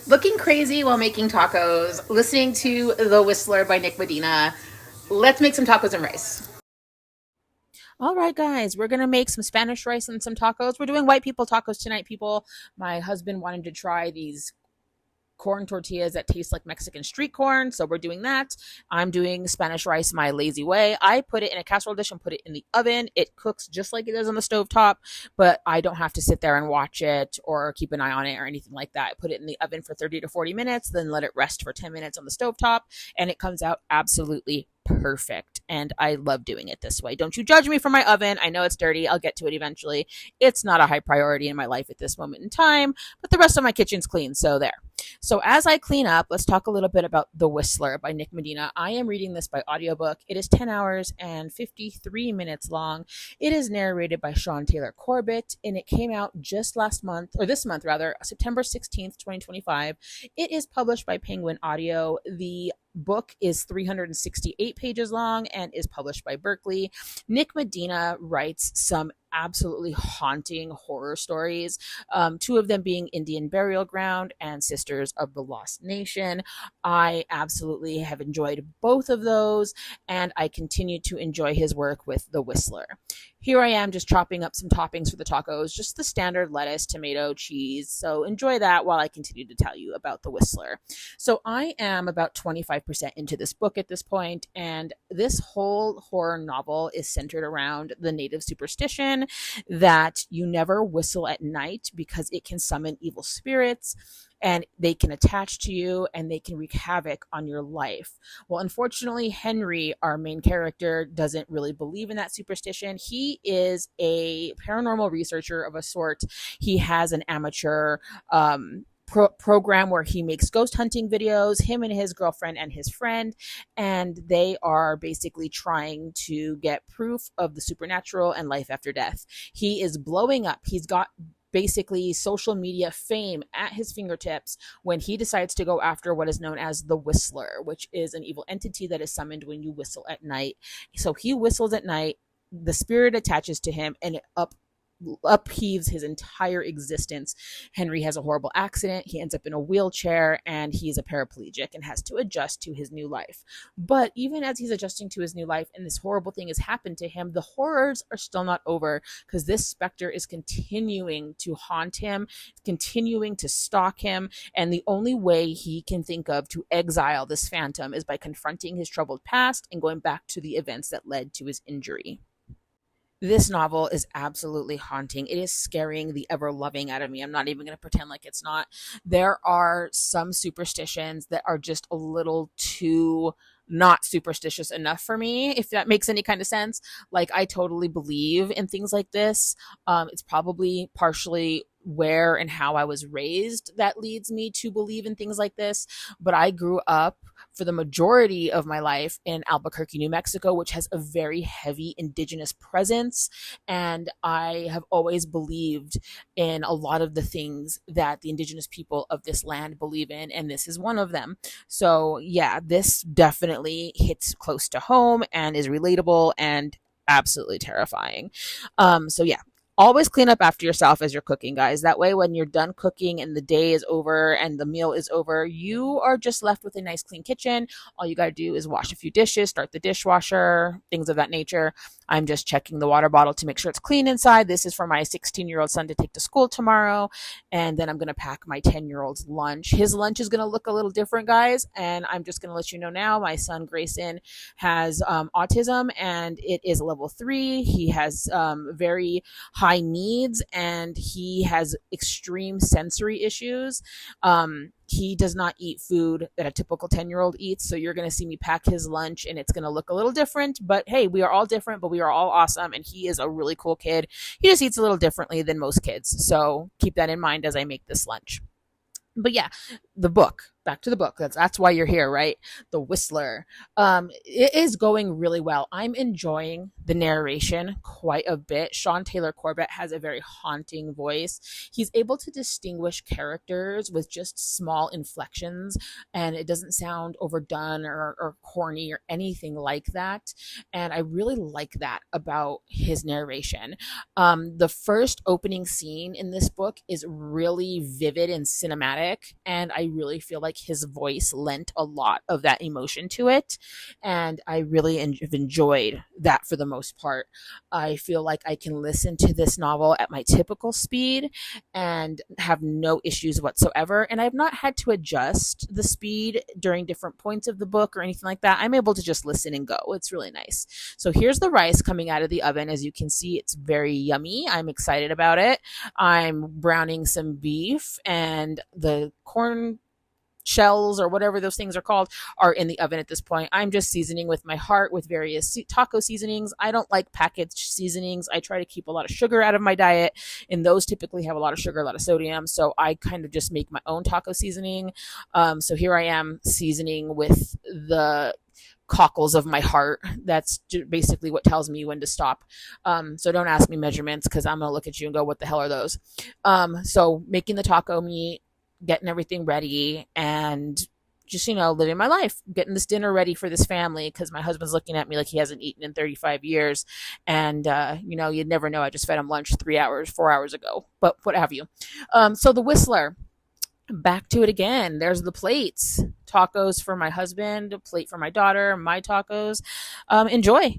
Looking crazy while making tacos, listening to The Whistler by Nick Medina. Let's make some tacos and rice. All right, guys, we're gonna make some Spanish rice and some tacos. We're doing white people tacos tonight, people. My husband wanted to try these corn tortillas that taste like Mexican street corn. So we're doing that. I'm doing Spanish rice my lazy way. I put it in a casserole dish and put it in the oven. It cooks just like it does on the stovetop, but I don't have to sit there and watch it or keep an eye on it or anything like that. I put it in the oven for 30 to 40 minutes, then let it rest for 10 minutes on the stovetop, and it comes out absolutely perfect. And I love doing it this way. Don't you judge me for my oven. I know it's dirty. I'll get to it eventually. It's not a high priority in my life at this moment in time, but the rest of my kitchen's clean. So there. So as I clean up, let's talk a little bit about The Whistler by Nick Medina. I am reading this by audiobook. It is 10 hours and 53 minutes long. It is narrated by Sean Taylor Corbett, and it came out just last month, or this month rather, September 16th, 2025. It is published by Penguin Audio. The book is 368 pages long and is published by Berkeley. Nick Medina writes some absolutely haunting horror stories, two of them being Indian Burial Ground and Sisters of the Lost Nation. I absolutely have enjoyed both of those, and I continue to enjoy his work with The Whistler. Here I am just chopping up some toppings for the tacos, just the standard lettuce, tomato, cheese. So enjoy that while I continue to tell you about The Whistler. So I am about 25% into this book at this point, and this whole horror novel is centered around the native superstition that you never whistle at night because it can summon evil spirits and they can attach to you and they can wreak havoc on your life. Well, unfortunately, Henry, our main character, doesn't really believe in that superstition. He is a paranormal researcher of a sort. He has an amateur program where he makes ghost hunting videos, him and his girlfriend and his friend, and they are basically trying to get proof of the supernatural and life after death. He is blowing up. He's got basically social media fame at his fingertips when he decides to go after what is known as the Whistler, which is an evil entity that is summoned when you whistle at night. So he whistles at night, the spirit attaches to him, and it upheaves his entire existence. Henry has a horrible accident. He ends up in a wheelchair and he's a paraplegic and has to adjust to his new life. But even as he's adjusting to his new life and this horrible thing has happened to him, the horrors are still not over because this specter is continuing to haunt him, continuing to stalk him. And the only way he can think of to exile this phantom is by confronting his troubled past and going back to the events that led to his injury. This novel is absolutely haunting. It is scaring the ever loving out of me. I'm not even going to pretend like it's not. There are some superstitions that are just a little too not superstitious enough for me, if that makes any kind of sense. Like, I totally believe in things like this. It's probably partially where and how I was raised that leads me to believe in things like this. But I grew up for the majority of my life in Albuquerque, New Mexico, which has a very heavy indigenous presence. And I have always believed in a lot of the things that the indigenous people of this land believe in. And this is one of them. So yeah, this definitely hits close to home and is relatable and absolutely terrifying. So yeah, always clean up after yourself as you're cooking, guys. That way, when you're done cooking and the day is over and the meal is over, you are just left with a nice clean kitchen. All you got to do is wash a few dishes, start the dishwasher, things of that nature. I'm just checking the water bottle to make sure it's clean inside. This is for my 16-year-old son to take to school tomorrow. And then I'm going to pack my 10-year-old's lunch. His lunch is going to look a little different, guys. And I'm just going to let you know now, my son Grayson has autism and it is level 3. He has very high needs and he has extreme sensory issues. He does not eat food that a typical 10-year-old eats. So you're going to see me pack his lunch and it's going to look a little different. But hey, we are all different, but we are all awesome. And he is a really cool kid. He just eats a little differently than most kids. So keep that in mind as I make this lunch. But yeah, the book, back to the book. That's why you're here, right? The Whistler. It is going really well. I'm enjoying the narration quite a bit. Sean Taylor Corbett has a very haunting voice. He's able to distinguish characters with just small inflections, and it doesn't sound overdone or corny or anything like that. And I really like that about his narration. The first opening scene in this book is really vivid and cinematic, and I really feel like his voice lent a lot of that emotion to it, and I really have enjoyed that for the most part. I feel like I can listen to this novel at my typical speed and have no issues whatsoever, and I've not had to adjust the speed during different points of the book or anything like that. I'm able to just listen and go. It's really nice. So here's the rice coming out of the oven. As you can see, it's very yummy. I'm excited about it. I'm browning some beef, and the corn shells or whatever those things are called are in the oven at this point. I'm just seasoning with my heart with various taco seasonings. I don't like packaged seasonings. I try to keep a lot of sugar out of my diet, and those typically have a lot of sugar, a lot of sodium. So I kind of just make my own taco seasoning. So here I am seasoning with the cockles of my heart. That's basically what tells me when to stop. So don't ask me measurements, because I'm going to look at you and go, what the hell are those? So making the taco meat, getting everything ready, and just, living my life, getting this dinner ready for this family, because my husband's looking at me like he hasn't eaten in 35 years. And, you'd never know. I just fed him lunch 4 hours ago, but what have you. So the Whistler, back to it again. There's the plates. Tacos for my husband, a plate for my daughter, my tacos. Enjoy.